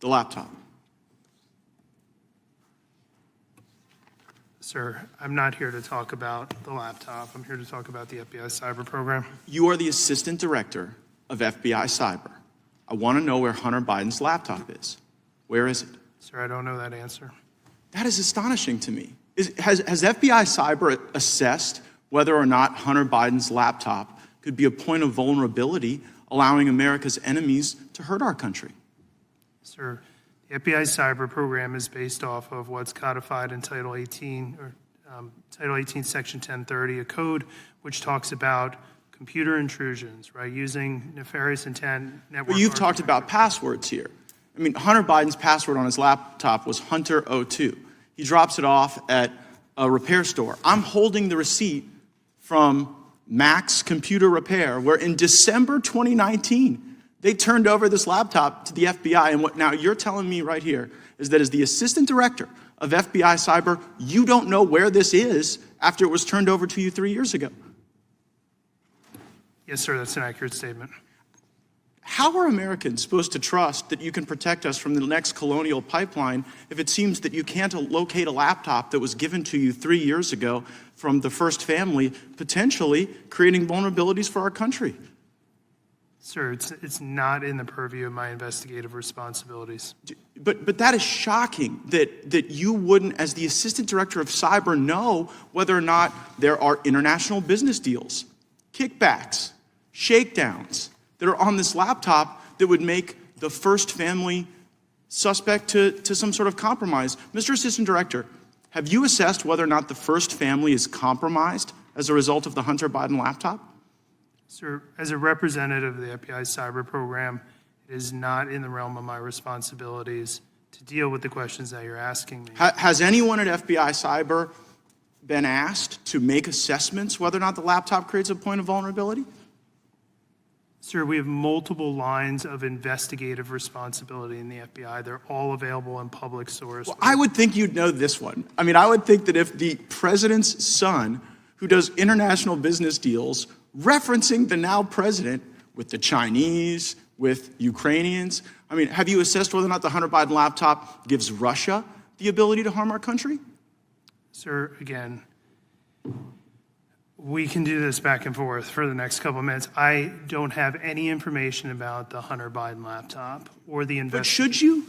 the laptop? Sir, I'm not here to talk about the laptop. I'm here to talk about the FBI cyber program. You are the assistant director of FBI cyber. I want to know where Hunter Biden's laptop is. Where is it? Sir, I don't know that answer. That is astonishing to me. Has FBI cyber assessed whether or not Hunter Biden's laptop could be a point of vulnerability, allowing America's enemies to hurt our country? Sir, the FBI cyber program is based off of what's codified in Title 18, Title 18, Section 1030, a code which talks about computer intrusions, right, using nefarious intent network. Well, you've talked about passwords here. I mean, Hunter Biden's password on his laptop was Hunter02. He drops it off at a repair store. I'm holding the receipt from Max Computer Repair, where in December 2019, they turned over this laptop to the FBI. And what now you're telling me right here is that as the assistant director of FBI cyber, you don't know where this is after it was turned over to you 3 years ago. Yes, sir, that's an accurate statement. How are Americans supposed to trust that you can protect us from the next colonial pipeline if it seems that you can't locate a laptop that was given to you 3 years ago from the first family, potentially creating vulnerabilities for our country? Sir, it's not in the purview of my investigative responsibilities. But that is shocking that you wouldn't, as the assistant director of cyber, know whether or not there are international business deals, kickbacks, shakedowns that are on this laptop that would make the first family suspect to some sort of compromise. Mr. Assistant Director, have you assessed whether or not the first family is compromised as a result of the Hunter Biden laptop? Sir, as a representative of the FBI cyber program, it is not in the realm of my responsibilities to deal with the questions that you're asking me. Has anyone at FBI cyber been asked to make assessments whether or not the laptop creates a point of vulnerability? Sir, we have multiple lines of investigative responsibility in the FBI. They're all available in public source. Well, I would think you'd know this one. I mean, I would think that if the president's son, who does international business deals, referencing the now president with the Chinese, with Ukrainians, I mean, have you assessed whether or not the Hunter Biden laptop gives Russia the ability to harm our country? Sir, again, we can do this back and forth for the next couple of minutes. I don't have any information about the Hunter Biden laptop or the investigation. But should you?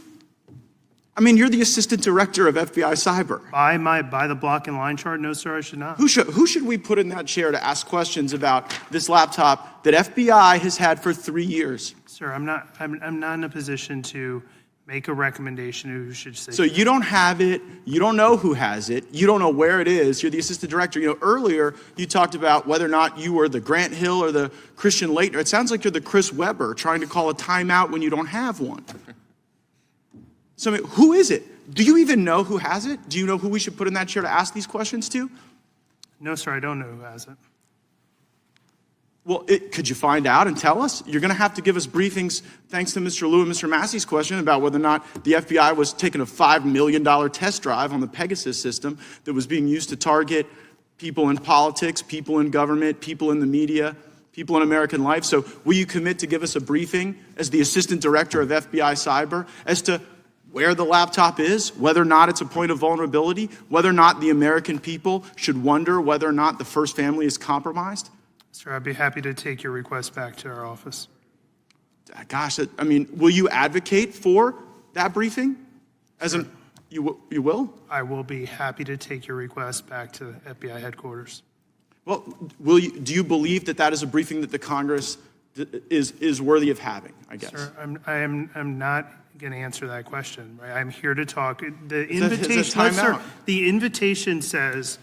I mean, you're the assistant director of FBI cyber. By the block and line chart, no, sir, I should not. Who should we put in that chair to ask questions about this laptop that FBI has had for 3 years? Sir, I'm not in a position to make a recommendation who should say. So you don't have it, you don't know who has it, you don't know where it is, you're the assistant director. You know, earlier you talked about whether or not you were the Grant Hill or the Christian Laettner. It sounds like you're the Chris Webber trying to call a timeout when you don't have one. So I mean, who is it? Do you even know who has it? Do you know who we should put in that chair to ask these questions to? No, sir, I don't know who has it. Well, could you find out and tell us? You're going to have to give us briefings, thanks to Mr. Liu and Mr. Massey's question about whether or not the FBI was taking a $5 million test drive on the Pegasus system that was being used to target people in politics, people in government, people in the media, people in American life. So will you commit to give us a briefing as the assistant director of FBI cyber as to where the laptop is, whether or not it's a point of vulnerability, whether or not the American people should wonder whether or not the first family is compromised? Sir, I'd be happy to take your request back to our office. Gosh, I mean, will you advocate for that briefing? You will? I will be happy to take your request back to FBI headquarters. Well, do you believe that that is a briefing that the Congress is worthy of having, I guess? Sir, I'm not going to answer that question. Right? I'm here to talk. The invitation, sir, the invitation says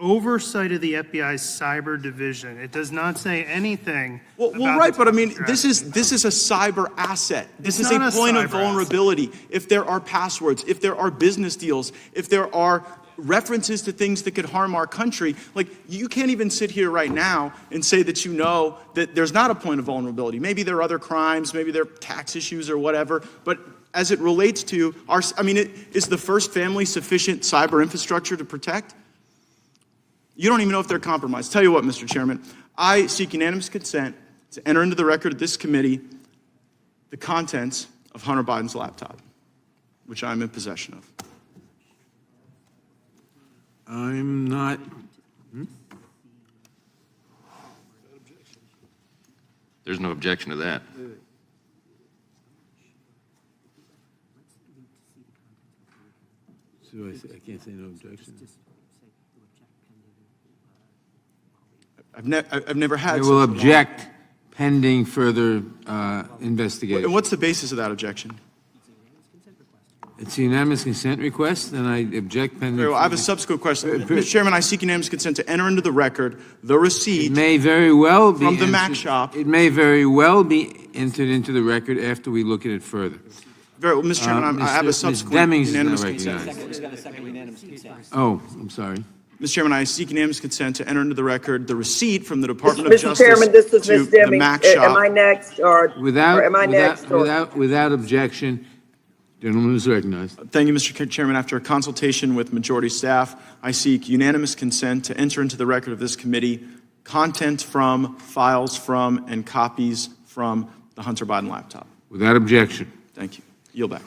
oversight of the FBI's cyber division. It does not say anything. Well, right, but I mean, this is a cyber asset. This is a point of vulnerability. If there are passwords, if there are business deals, if there are references to things that could harm our country, like you can't even sit here right now and say that you know that there's not a point of vulnerability. Maybe there are other crimes, maybe there are tax issues or whatever, but as it relates to our, I mean, is the first family sufficient cyber infrastructure to protect? You don't even know if they're compromised. Tell you what, Mr. Chairman, I seek unanimous consent to enter into the record of this committee the contents of Hunter Biden's laptop. which I'm in possession of. I'm not. There's no objection to that. So I can't say no objection. I've never had. I such will a object pending further long- investigation. And what's the basis of that objection? It's a unanimous consent request, and I object pending. Very well, I have a further- subsequent question. Per- Mr. Chairman, I seek unanimous consent to enter into the record the receipt. It may very well be From the Mac entered- shop. It may very well be entered into the record after we look at it further. Very well, Mr. Chairman, I have a Ms. subsequent Demings is now unanimous consent. recognized. Oh, I'm sorry. Mr. Chairman, I seek unanimous consent to enter into the record the receipt from the Department of Mr. Justice Chairman, this is to Ms. the Deming. Mac Am I shop. next, or am I next? or- Without objection, gentleman is recognized. Thank you, Mr. Chairman. After a consultation with majority staff, I seek unanimous consent to enter into the record of this committee content from, files from, and copies from the Hunter Biden laptop. Without objection. Thank you. Yield back.